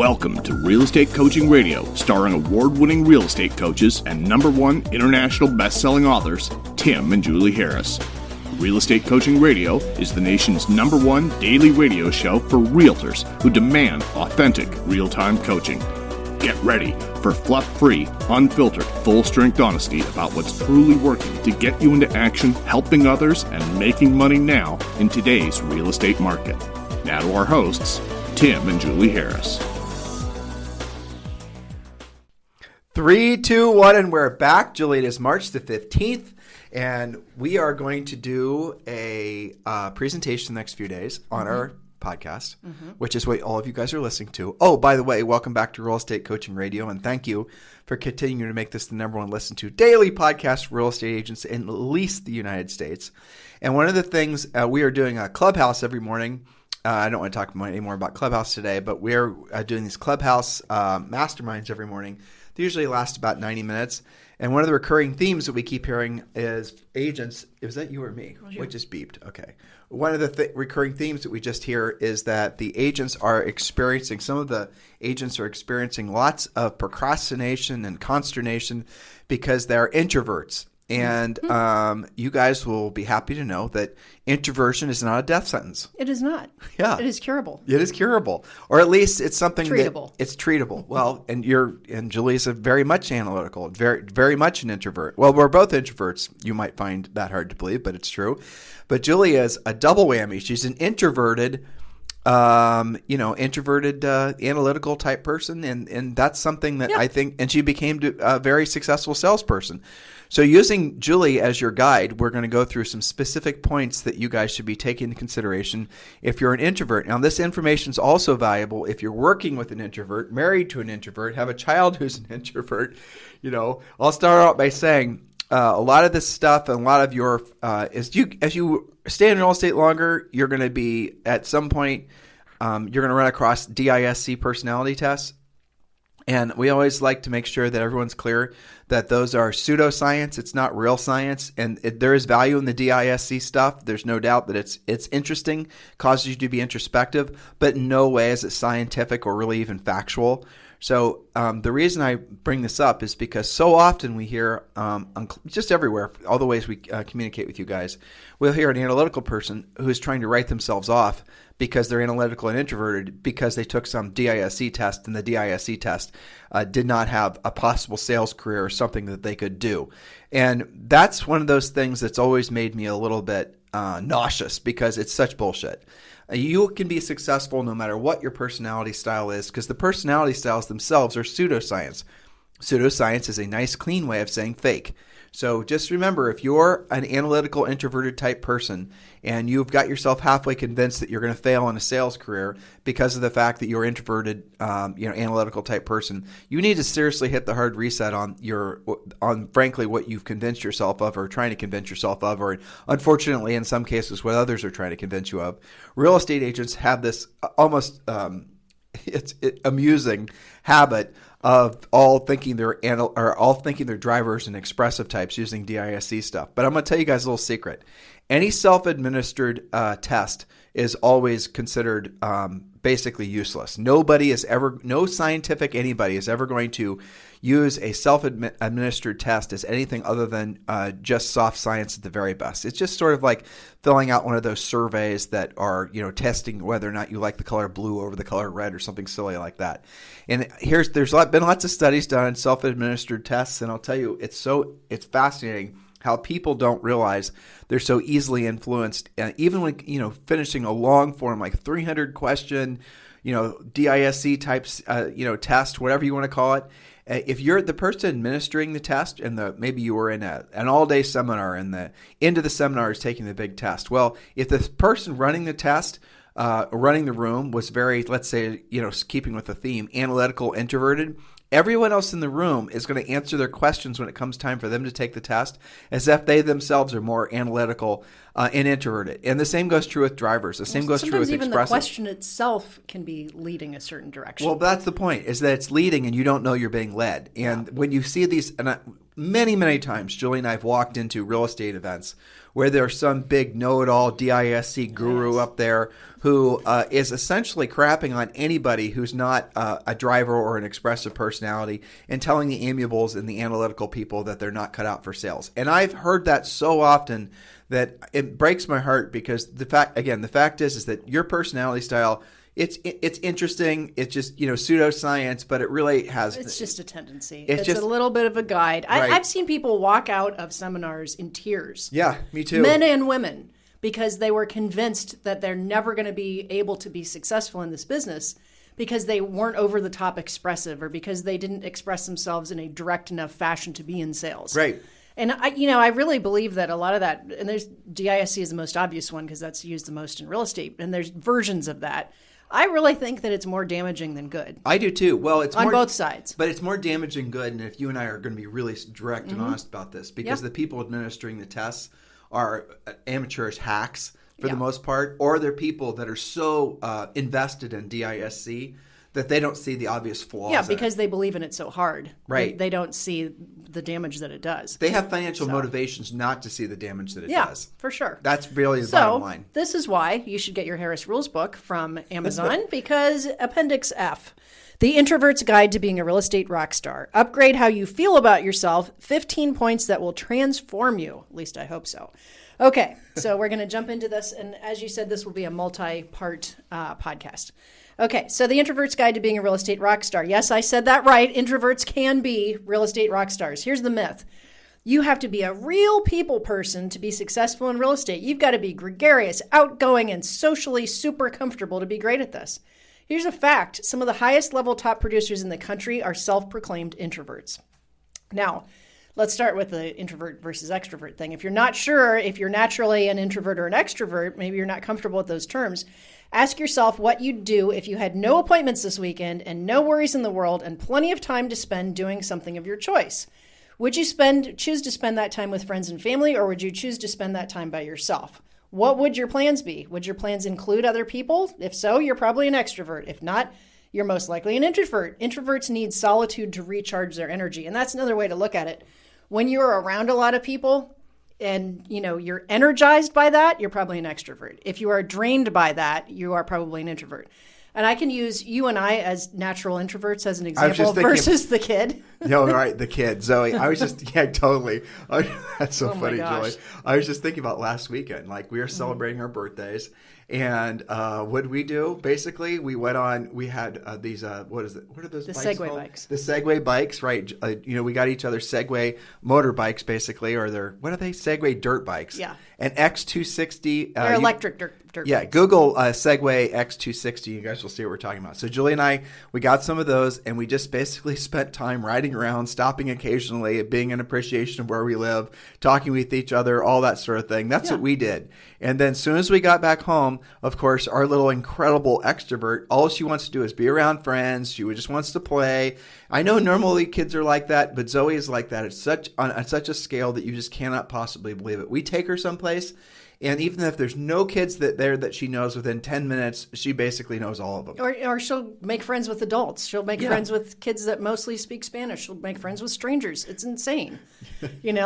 Welcome to Real Estate Coaching Radio, starring award-winning real estate coaches and #1 international best-selling authors, Tim and Julie Harris. Real Estate Coaching Radio is the nation's #1 daily radio show for realtors who demand authentic, real-time coaching. Get ready for fluff-free, unfiltered, full-strength honesty about what's truly working to get you into action, helping others, and making money now in today's real estate market. Now to our hosts, Tim and Julie Harris. 3, 2, 1, and we're back. Julie, it is March the 15th, and we are going to do a presentation the next few days on our podcast, which is what all of you guys are listening to. Oh, by the way, welcome back to Real Estate Coaching Radio, and thank you for continuing to make this the #1 listened to daily podcast for real estate agents in at least the United States. And one of the things, we are doing a Clubhouse every morning. I don't want to talk any more about Clubhouse today, but we're doing these Clubhouse masterminds every morning. They usually last about 90 minutes. And one of the recurring themes that we keep hearing is agents. Was that you or me? We just beeped. Okay. One of the recurring themes that we just hear is that the agents are experiencing, some of the agents are experiencing lots of procrastination and consternation because they're introverts. And you guys will be happy to know that introversion is not a death sentence. It is not. Yeah. It is curable. It is curable. Or at least it's something treatable. It's treatable. Well, and Julie's very much analytical, very much an introvert. Well, we're both introverts. You might find that hard to believe, but it's true. But Julie is a double whammy. She's an introverted analytical type person, and that's something that I think, and she became a very successful salesperson. So using Julie as your guide, we're going to go through some specific points that you guys should be taking into consideration if you're an introvert. Now, this information is also valuable if you're working with an introvert, married to an introvert, have a child who's an introvert. I'll start out by saying a lot of this stuff and a lot of your as you stay in real estate longer, you're going to be at some point you're going to run across DISC personality tests. And we always like to make sure that everyone's clear that those are pseudoscience. It's not real science. And there is value in the DISC stuff. There's no doubt that it's interesting, causes you to be introspective, but in no way is it scientific or really even factual. So the reason I bring this up is because so often we hear, just everywhere, all the ways we communicate with you guys, we'll hear an analytical person who is trying to write themselves off because they're analytical and introverted because they took some DISC test, and the DISC test did not have a possible sales career or something that they could do. And that's one of those things that's always made me a little bit nauseous because it's such bullshit. You can be successful no matter what your personality style is because the personality styles themselves are pseudoscience. Pseudoscience is a nice, clean way of saying fake. So just remember, if you're an analytical, introverted type person and you've got yourself halfway convinced that you're going to fail in a sales career because of the fact that you're introverted, analytical type person, you need to seriously hit the hard reset on frankly what you've convinced yourself of or trying to convince yourself of, or unfortunately in some cases what others are trying to convince you of. Real estate agents have this almost it's amusing habit of all thinking they're drivers and expressive types using DISC stuff. But I'm going to tell you guys a little secret. Any self-administered test is always considered basically useless. No scientific anybody is ever going to use a self-administered test as anything other than just soft science at the very best. It's just sort of like filling out one of those surveys that are, testing whether or not you like the color blue over the color red or something silly like that. And there's been lots of studies done on self-administered tests, and I'll tell you, it's fascinating how people don't realize they're so easily influenced. Even when, finishing a long form, like 300 question, DISC types, test, whatever you want to call it. If you're the person administering the test and maybe you were in an all-day seminar and the end of the seminar is taking the big test. Well, if the person running the test, running the room was very, let's say, keeping with the theme, analytical, introverted, everyone else in the room is going to answer their questions when it comes time for them to take the test as if they themselves are more analytical and introverted. And the same goes true with drivers. The same goes true with expressive. Sometimes even the question itself can be leading a certain direction. Well, that's the point, is that it's leading and you don't know you're being led. And when you see these, and many, many times, Julie and I have walked into real estate events where there's some big know-it-all DISC guru up there who is essentially crapping on anybody who's not a driver or an expressive personality and telling the amiables and the analytical people that they're not cut out for sales. And I've heard that so often that it breaks my heart, because the fact is that your personality style, it's interesting. It's just, pseudoscience, but it really has. It's just a tendency. It's just a little bit of a guide. Right. I've seen people walk out of seminars in tears. Yeah, me too. Men and women, because they were convinced that they're never going to be able to be successful in this business because they weren't over the top expressive, or because they didn't express themselves in a direct enough fashion to be in sales. Right. And I really believe that a lot of that, and there's DISC is the most obvious one because that's used the most in real estate, and there's versions of that. I really think that it's more damaging than good. I do too. Well, it's on both sides, but it's more damaging good. And if you and I are going to be really direct and honest about this, because the people administering the tests are amateurish hacks for the most part, or they're people that are so invested in DISC that they don't see the obvious flaws. Yeah, because they believe in it so hard. Right. They don't see the damage that it does. They have financial motivations not to see the damage that it does. Yeah, for sure. That's really the bottom line. This is why you should get your Harris Rules book from Amazon, because Appendix F, The Introvert's Guide to Being a Real Estate Rock Star. Upgrade how you feel about yourself, 15 points that will transform you. At least I hope so. Okay, so we're going to jump into this. And as you said, this will be a multi-part podcast. Okay, so The Introvert's Guide to Being a Real Estate Rock Star. Yes, I said that right. Introverts can be real estate rock stars. Here's the myth. You have to be a real people person to be successful in real estate. You've got to be gregarious, outgoing, and socially super comfortable to be great at this. Here's a fact. Some of the highest level top producers in the country are self-proclaimed introverts. Now, let's start with the introvert versus extrovert thing. If you're not sure if you're naturally an introvert or an extrovert, maybe you're not comfortable with those terms, ask yourself what you'd do if you had no appointments this weekend and no worries in the world and plenty of time to spend doing something of your choice. Would you choose to spend that time with friends and family, or would you choose to spend that time by yourself? What would your plans be? Would your plans include other people? If so, you're probably an extrovert. If not, you're most likely an introvert. Introverts need solitude to recharge their energy. And that's another way to look at it. When you're around a lot of people and you're energized by that, you're probably an extrovert. If you are drained by that, you are probably an introvert. And I can use you and I as natural introverts as an example versus the kid. Right, the kid. Zoe, I was just, totally. That's so funny, Joey. I was just thinking about last weekend. Like, we were celebrating our birthdays. And what did we do? Basically, we had these, what are those the bikes Segway called? bikes. The Segway bikes, right. We got each other Segway motorbikes, basically, or what are they? Segway dirt bikes. Yeah. An X260. They're electric dirt bikes. Google Segway X260. You guys will see what we're talking about. So Julie and I, we got some of those, and we just basically spent time riding around, stopping occasionally, being an appreciation of where we live, talking with each other, all that sort of thing. That's what we did. And then as soon as we got back home, of course, our little incredible extrovert, all she wants to do is be around friends. She just wants to play. I know normally kids are like that, but Zoe is like that. It's on such a scale that you just cannot possibly believe it. We take her someplace, and even if there's no kids that she knows, within 10 minutes, she basically knows all of them. Or she'll make friends with adults. She'll make friends with kids that mostly speak Spanish. She'll make friends with strangers. It's insane.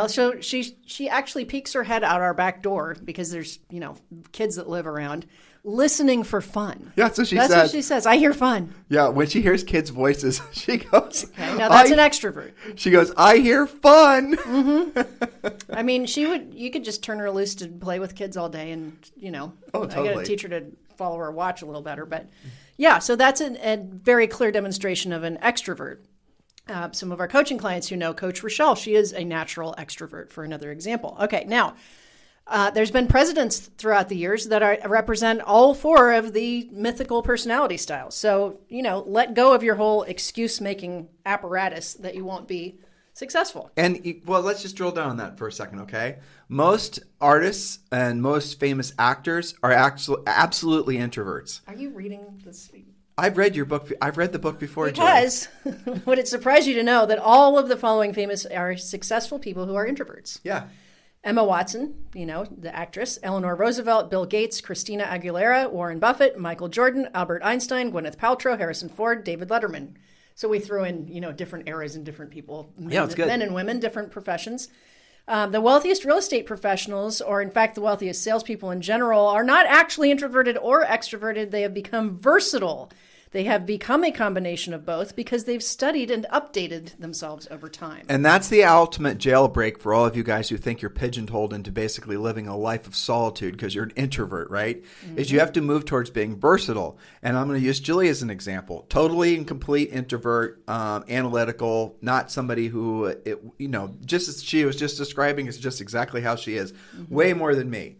So she actually peeks her head out our back door because there's, kids that live around, listening for fun. Yeah, that's what That's what she says. I hear fun. Yeah, when she hears kids' voices, she goes, okay, now that's an extrovert. She goes, I hear fun. Mm-hmm. I mean, you could just turn her loose to play with kids all day and, totally. I got to teach her to follow her watch a little better. But yeah, so that's a very clear demonstration of an extrovert. Some of our coaching clients who know Coach Rochelle, she is a natural extrovert, for another example. Okay, now, there's been presidents throughout the years that represent all four of the mythical personality styles. So, let go of your whole excuse-making apparatus that you won't be successful. And, let's just drill down on that for a second, okay? Most artists and most famous actors are absolutely introverts. Are you reading this? I've read your book. I've read the book before, because would it surprise you to know that all of the following famous are successful people who are introverts? Yeah. Emma Watson, the actress, Eleanor Roosevelt, Bill Gates, Christina Aguilera, Warren Buffett, Michael Jordan, Albert Einstein, Gwyneth Paltrow, Harrison Ford, David Letterman. So we threw in, different eras and different people, it's good. men and women, different professions. The wealthiest real estate professionals, or in fact, the wealthiest salespeople in general, are not actually introverted or extroverted. They have become versatile. They have become a combination of both because they've studied and updated themselves over time. And that's the ultimate jailbreak for all of you guys who think you're pigeonholed into basically living a life of solitude because you're an introvert, right? Is you have to move towards being versatile. And I'm going to use Julie as an example. Totally and complete introvert, analytical, not somebody who, just as she was just describing is just exactly how she is. Way more than me.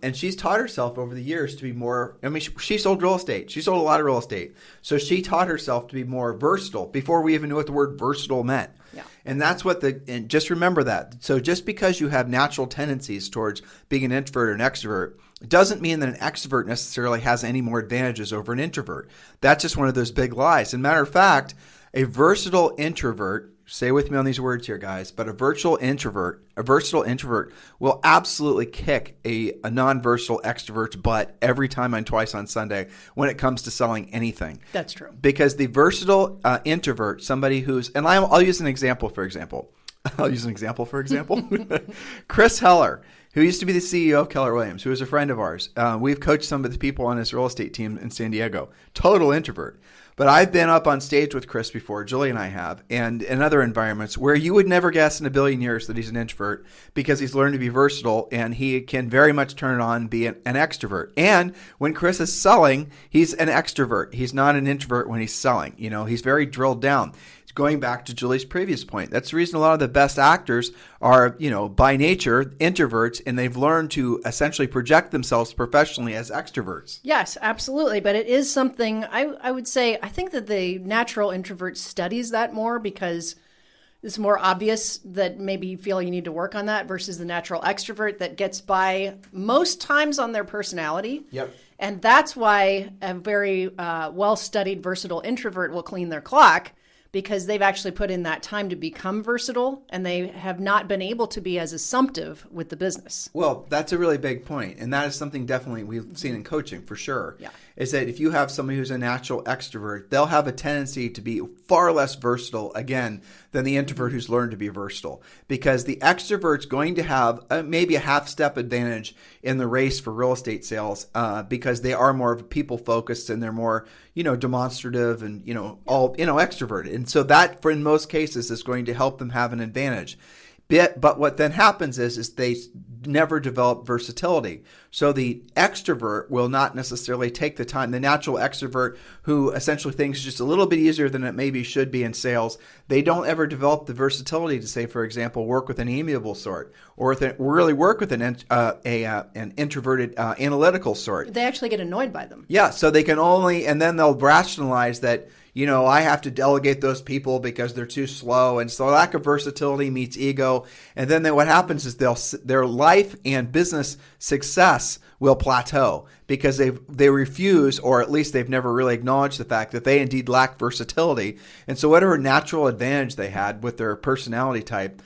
And she's taught herself over the years to be more, she sold real estate. She sold a lot of real estate. So she taught herself to be more versatile before we even knew what the word versatile meant. Yeah. And that's and just remember that. So just because you have natural tendencies towards being an introvert or an extrovert, it doesn't mean that an extrovert necessarily has any more advantages over an introvert. That's just one of those big lies. And matter of fact, a versatile introvert, stay with me on these words here, guys, but a versatile introvert will absolutely kick a non-versatile extrovert's butt every time and twice on Sunday when it comes to selling anything. That's true. Because the versatile introvert, somebody who's, and I'll use an example, for example. Chris Heller, who used to be the CEO of Keller Williams, who is a friend of ours. We've coached some of the people on his real estate team in San Diego. Total introvert. But I've been up on stage with Chris before, Julie and I have, and in other environments where you would never guess in a billion years that he's an introvert because he's learned to be versatile and he can very much turn it on and be an extrovert. And when Chris is selling, he's an extrovert. He's not an introvert when he's selling. He's very drilled down. Going back to Julie's previous point, that's the reason a lot of the best actors are, by nature, introverts, and they've learned to essentially project themselves professionally as extroverts. Yes, absolutely. But it is something I would say, I think that the natural introvert studies that more because it's more obvious that maybe you feel you need to work on that versus the natural extrovert that gets by most times on their personality. Yep. And that's why a very well-studied, versatile introvert will clean their clock, because they've actually put in that time to become versatile and they have not been able to be as assumptive with the business. Well, that's a really big point. And that is something definitely we've seen in coaching for sure. Yeah. Is that if you have somebody who's a natural extrovert, they'll have a tendency to be far less versatile, again, than the introvert who's learned to be versatile. Because the extrovert's going to have maybe a half-step advantage in the race for real estate sales because they are more people-focused and they're more, demonstrative and, all, extroverted. And so that, in most cases, is going to help them have an advantage. But what then happens is they never develop versatility. So the extrovert will not necessarily take the time. The natural extrovert who essentially thinks just a little bit easier than it maybe should be in sales, they don't ever develop the versatility to say, for example, work with an amiable sort or really work with an introverted analytical sort. They actually get annoyed by them. Yeah, so they can and then they'll rationalize that, I have to delegate those people because they're too slow. And so lack of versatility meets ego. And then what happens is their life and business success will plateau because they refuse, or at least they've never really acknowledged the fact that they indeed lack versatility. And so whatever natural advantage they had with their personality type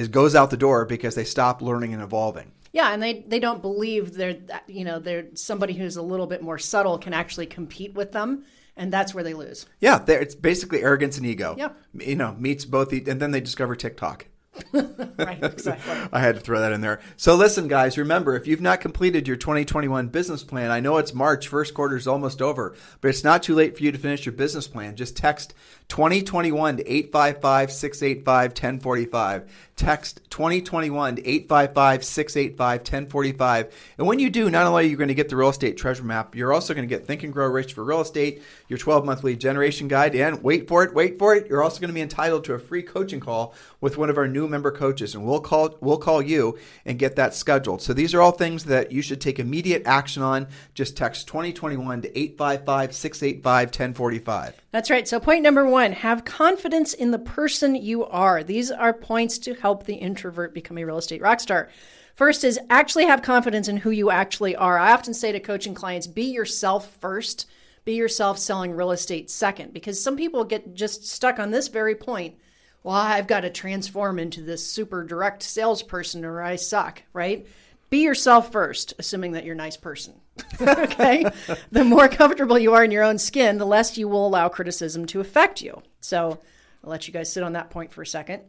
goes out the door because they stop learning and evolving. Yeah, and they don't believe they're somebody who's a little bit more subtle can actually compete with them. And that's where they lose. Yeah, it's basically arrogance and ego. Yeah. Meets both, and then they discover TikTok. Right, exactly. I had to throw that in there. So listen, guys, remember, if you've not completed your 2021 business plan, I know it's March, first quarter is almost over, but it's not too late for you to finish your business plan. Just text 2021 to 855-685-1045. Text 2021 to 855-685-1045. And when you do, not only are you going to get the real estate treasure map, you're also going to get Think and Grow Rich for Real Estate, your 12-month lead generation guide, and wait for it, you're also going to be entitled to a free coaching call with one of our new member coaches, and we'll call you and get that scheduled. So these are all things that you should take immediate action on. Just text 2021 to 855-685-1045. That's right. So point number 1, have confidence in the person you are. These are points to help the introvert become a real estate rock star. First is actually have confidence in who you actually are. I often say to coaching clients, be yourself first, be yourself selling real estate second, because some people get just stuck on this very point. Well, I've got to transform into this super direct salesperson or I suck, right? Be yourself first, assuming that you're a nice person. Okay? The more comfortable you are in your own skin, the less you will allow criticism to affect you. So I'll let you guys sit on that point for a second.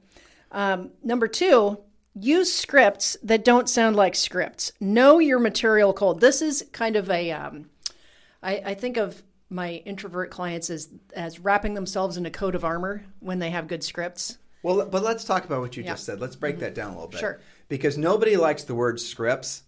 Number 2, use scripts that don't sound like scripts. Know your material cold. This is kind of I think of my introvert clients as wrapping themselves in a coat of armor when they have good scripts. Well, but let's talk about what you just said. Let's break that down a little bit. Sure. Because nobody likes the word scripts,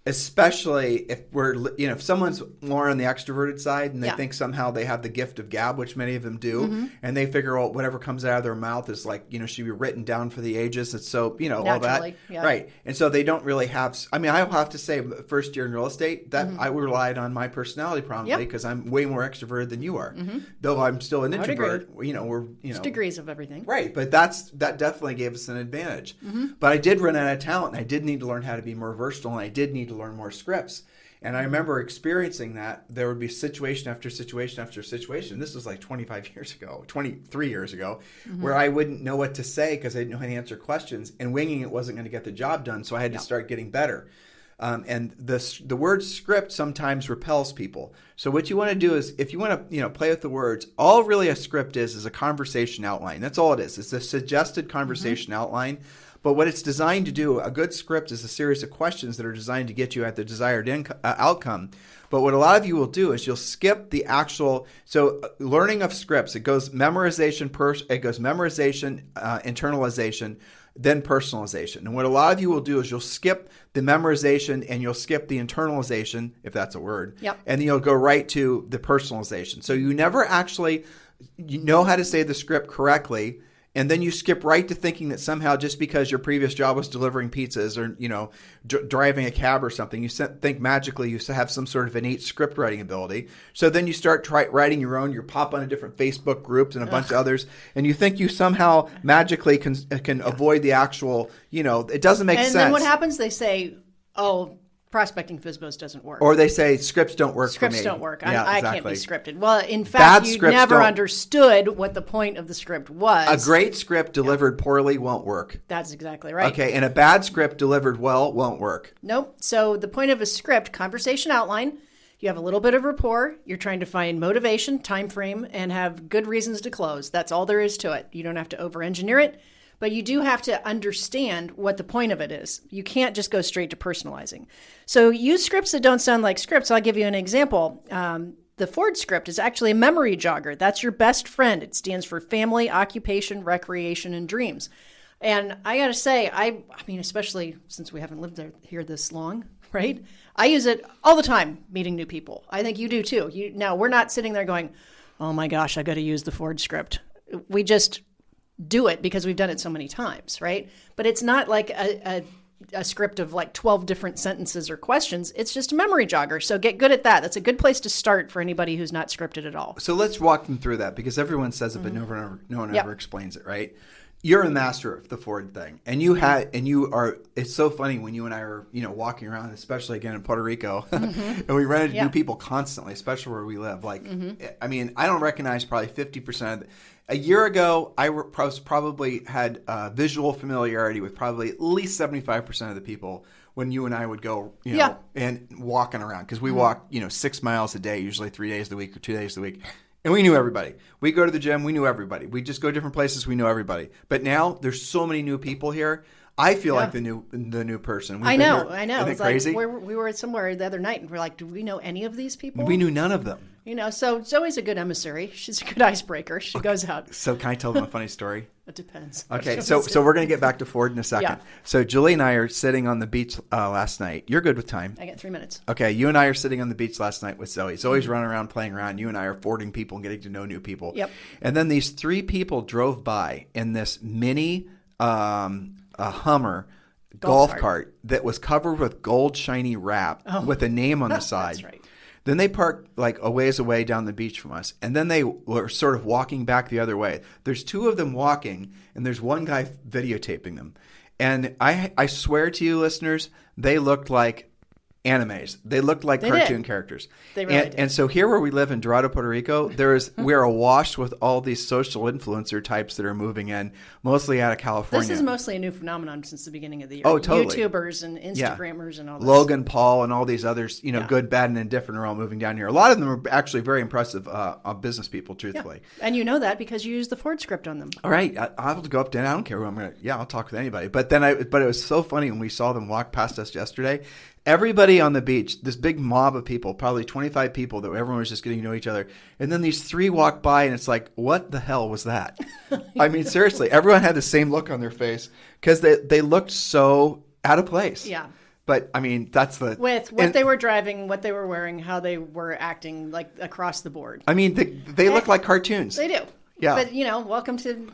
especially if if someone's more on the extroverted side and they think somehow they have the gift of gab, which many of them do, and they figure out whatever comes out of their mouth is like, should be written down for the ages. It's so, all that. Yeah. Right. And so they don't really have, I'll have to say first year in real estate that I relied on my personality probably because I'm way more extroverted than you are. Though I'm still an introvert, It's degrees of everything. Right. But that definitely gave us an advantage. But I did run out of talent and I did need to learn how to be more versatile and I did need to learn more scripts. And I remember experiencing that. There would be situation after situation after situation. This was like 23 years ago, where I wouldn't know what to say because I didn't know how to answer questions. And winging it wasn't going to get the job done, so I had to start getting better. And the word script sometimes repels people. So what you want to do is, if you want to play with the words, all really a script is a conversation outline. That's all it is. It's a suggested conversation outline. But what it's designed to do, a good script is a series of questions that are designed to get you at the desired outcome. But what a lot of you will do is you'll skip the actual. So learning of scripts, it goes memorization, internalization, then personalization. And what a lot of you will do is you'll skip the memorization and you'll skip the internalization, if that's a word. Yep. And then you'll go right to the personalization. So you never actually know how to say the script correctly. And then you skip right to thinking that somehow just because your previous job was delivering pizzas or, driving a cab or something, you think magically you have some sort of innate script writing ability. So then you start writing your own. You pop on a different Facebook groups and a bunch of others, and you think you somehow magically can avoid the actual, it doesn't make sense. And then what happens? They say, oh, prospecting FSBOs doesn't work. Or they say scripts don't work for me. Scripts don't work. Yeah, I exactly. can't be scripted. Well, in fact, you never don't. understood what the point of the script was. A great script delivered poorly won't work. That's exactly right. Okay, and a bad script delivered well won't work. Nope. So the point of a script, conversation outline, you have a little bit of rapport, you're trying to find motivation, time frame, and have good reasons to close. That's all there is to it. You don't have to over-engineer it. But you do have to understand what the point of it is. You can't just go straight to personalizing. So use scripts that don't sound like scripts. I'll give you an example. The Ford script is actually a memory jogger. That's your best friend. It stands for family, occupation, recreation, and dreams. And I got to say, I mean, especially since we haven't lived here this long, right? I use it all the time meeting new people. I think you do too. Now, we're not sitting there going, oh my gosh, I got to use the Ford script. We just do it because we've done it so many times, right? But it's not like a script of like 12 different sentences or questions. It's just a memory jogger. So get good at that. That's a good place to start for anybody who's not scripted at all. So let's walk them through that because everyone says it, but no one ever explains it, right? You're a master of the Ford thing, and you are. It's so funny when you and I are, walking around, especially again in Puerto Rico, and we run into new people constantly, especially where we live. Like, I mean, I don't recognize probably 50% of it. A year ago, I probably had visual familiarity with probably at least 75% of the people when you and I would go, and walking around because we walk, 6 miles a day, usually 3 days of the week or 2 days of the week. And we knew everybody. We go to the gym. We knew everybody. We just go different places. We know everybody. But now there's so many new people here. I feel like the new person. I know. Isn't it crazy? Like we were somewhere the other night and we're like, do we know any of these people? We knew none of them. So Zoe's a good emissary. She's a good icebreaker. She goes out. So can I tell them a funny story? It depends. Okay, so we're going to get back to Ford in a second. Yeah. So Julie and I are sitting on the beach last night. You're good with time. I got 3 minutes. Okay, you and I are sitting on the beach last night with Zoe. Zoe's running around, playing around. You and I are Fording people and getting to know new people. Yep. And then these 3 people drove by in this mini Hummer golf cart that was covered with gold shiny wrap with a name on the side. That's right. Then they parked like a ways away down the beach from us. And then they were sort of walking back the other way. There's 2 of them walking, and there's one guy videotaping them. And I swear to you, listeners, they looked like animes. They looked like cartoon characters. They really did. And so here where we live in Dorado, Puerto Rico, we're awash with all these social influencer types that are moving in, mostly out of California. This is mostly a new phenomenon since the beginning of the year. Oh, totally. YouTubers and Instagrammers and all this. Logan Paul and all these others, good, bad, and indifferent are all moving down here. A lot of them are actually very impressive business people, truthfully. Yeah. And you know that because you use the Ford script on them. All right. I'll have to go up to, I don't care who I'm going to, I'll talk with anybody. But it was so funny when we saw them walk past us yesterday. Everybody on the beach, this big mob of people, probably 25 people that everyone was just getting to know each other. And then these three walked by and it's like, what the hell was that? I mean, seriously, everyone had the same look on their face because they looked so out of place. Yeah. But I mean, that's the... With what they were driving, what they were wearing, how they were acting, like across the board. I mean, they look like cartoons. They do. Yeah. But, welcome to,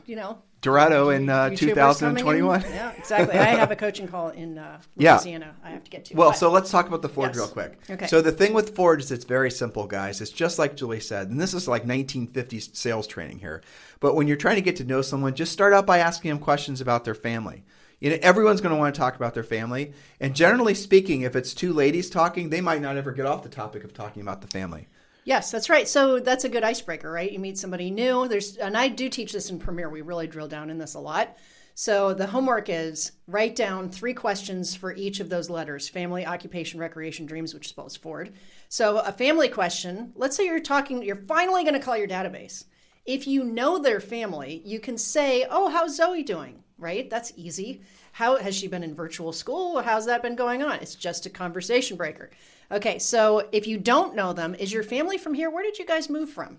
Dorado in YouTubers 2021. Yeah, exactly. I have a coaching call in Louisiana I have to get to. Well, so let's talk about the Ford real quick. Okay. So the thing with Ford is it's very simple, guys. It's just like Julie said, and this is like 1950s sales training here. But when you're trying to get to know someone, just start out by asking them questions about their family. Everyone's going to want to talk about their family. And generally speaking, if it's two ladies talking, they might not ever get off the topic of talking about the family. Yes, that's right. So that's a good icebreaker, right? You meet somebody new. And I do teach this in Premier. We really drill down in this a lot. So the homework is write down 3 questions for each of those letters: family, occupation, recreation, dreams, which spells Ford. So a family question, let's say you're finally going to call your database. If you know their family, you can say, oh, how's Zoe doing? Right? That's easy. How has she been in virtual school? How's that been going on? It's just a conversation breaker. Okay, so if you don't know them, is your family from here? Where did you guys move from?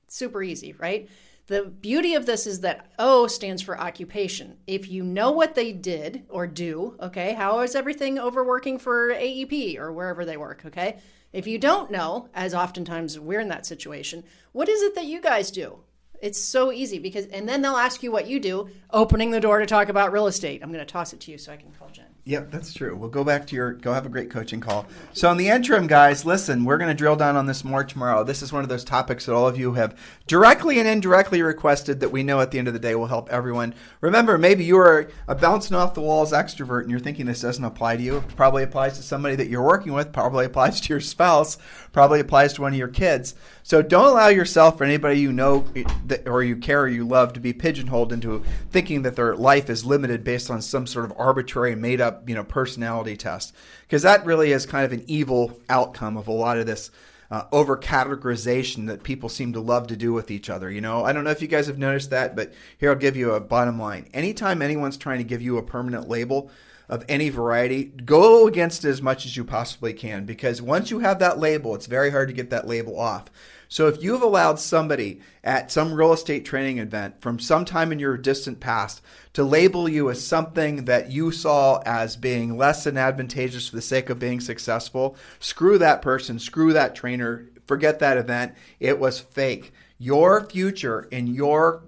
Super easy, right? The beauty of this is that O stands for occupation. If you know what they did or do, okay, how is everything overworking for AEP or wherever they work, okay? If you don't know, as oftentimes we're in that situation, what is it that you guys do? It's so easy and then they'll ask you what you do, opening the door to talk about real estate. I'm going to toss it to you so I can call Jen. Yep, that's true. We'll go back to go have a great coaching call. So in the interim, guys, listen, we're going to drill down on this more tomorrow. This is one of those topics that all of you have directly and indirectly requested that we know at the end of the day will help everyone. Remember, maybe you are a bouncing off the walls extrovert and you're thinking this doesn't apply to you. It probably applies to somebody that you're working with, probably applies to your spouse, probably applies to one of your kids. So don't allow yourself or anybody you know or you care or you love to be pigeonholed into thinking that their life is limited based on some sort of arbitrary made-up personality test, because that really is kind of an evil outcome of a lot of this over-categorization that people seem to love to do with each other. I don't know if you guys have noticed that, but here I'll give you a bottom line. Anytime anyone's trying to give you a permanent label of any variety, go against it as much as you possibly can, because once you have that label, it's very hard to get that label off. So if you've allowed somebody at some real estate training event from some time in your distant past to label you as something that you saw as being less than advantageous for the sake of being successful, screw that person, screw that trainer, forget that event. It was fake. Your future and your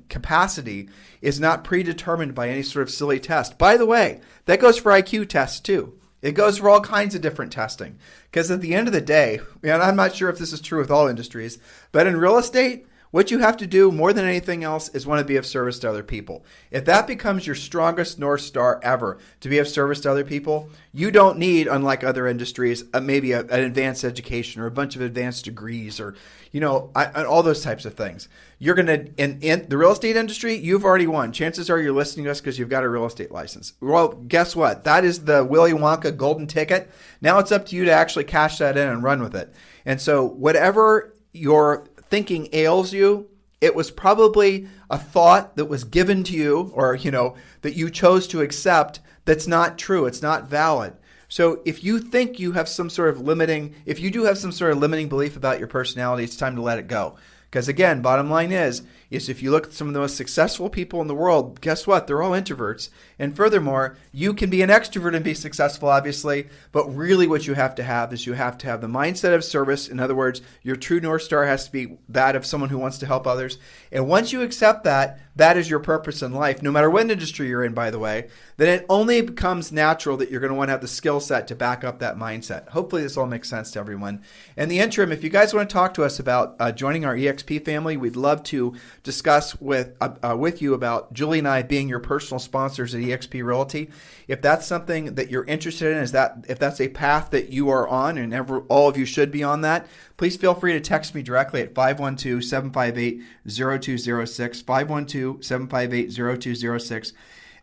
capacity is not predetermined by any sort of silly test. By the way, that goes for IQ tests too. It goes for all kinds of different testing. Because at the end of the day, and I'm not sure if this is true with all industries, but in real estate, what you have to do more than anything else is want to be of service to other people. If that becomes your strongest North Star ever, to be of service to other people, you don't need, unlike other industries, maybe an advanced education or a bunch of advanced degrees or, all those types of things. You're going to, in the real estate industry, you've already won. Chances are you're listening to us because you've got a real estate license. Well, guess what? That is the Willy Wonka golden ticket. Now it's up to you to actually cash that in and run with it. And so whatever your thinking ails you, it was probably a thought that was given to you or, that you chose to accept that's not true. It's not valid. So if you think you have some sort of limiting belief about your personality, it's time to let it go. Because again, bottom line is if you look at some of the most successful people in the world, guess what? They're all introverts. And furthermore, you can be an extrovert and be successful, obviously, but really what you have to have is you have to have the mindset of service. In other words, your true North Star has to be that of someone who wants to help others. And once you accept that, that is your purpose in life, no matter what industry you're in, by the way, then it only becomes natural that you're going to want to have the skill set to back up that mindset. Hopefully this all makes sense to everyone. In the interim, if you guys want to talk to us about joining our EXP EXP family. We'd love to discuss with you about Julie and I being your personal sponsors at EXP Realty. If that's something that you're interested in, if that's a path that you are on, and all of you should be on that, please feel free to text me directly at 512-758-0206, 512-758-0206.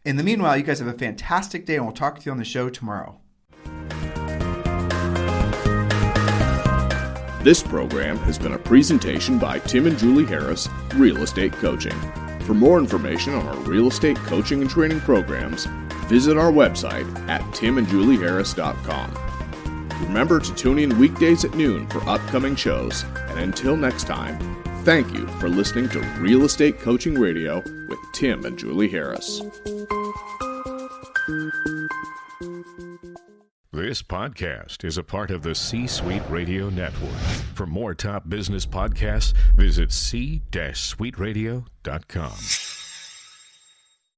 In the meanwhile, you guys have a fantastic day, and we'll talk to you on the show tomorrow. This program has been a presentation by Tim and Julie Harris, Real Estate Coaching. For more information on our real estate coaching and training programs, visit our website at timandjulieharris.com. Remember to tune in weekdays at noon for upcoming shows, and until next time, thank you for listening to Real Estate Coaching Radio with Tim and Julie Harris. This podcast is a part of the C-Suite Radio Network. For more top business podcasts, visit c-suiteradio.com.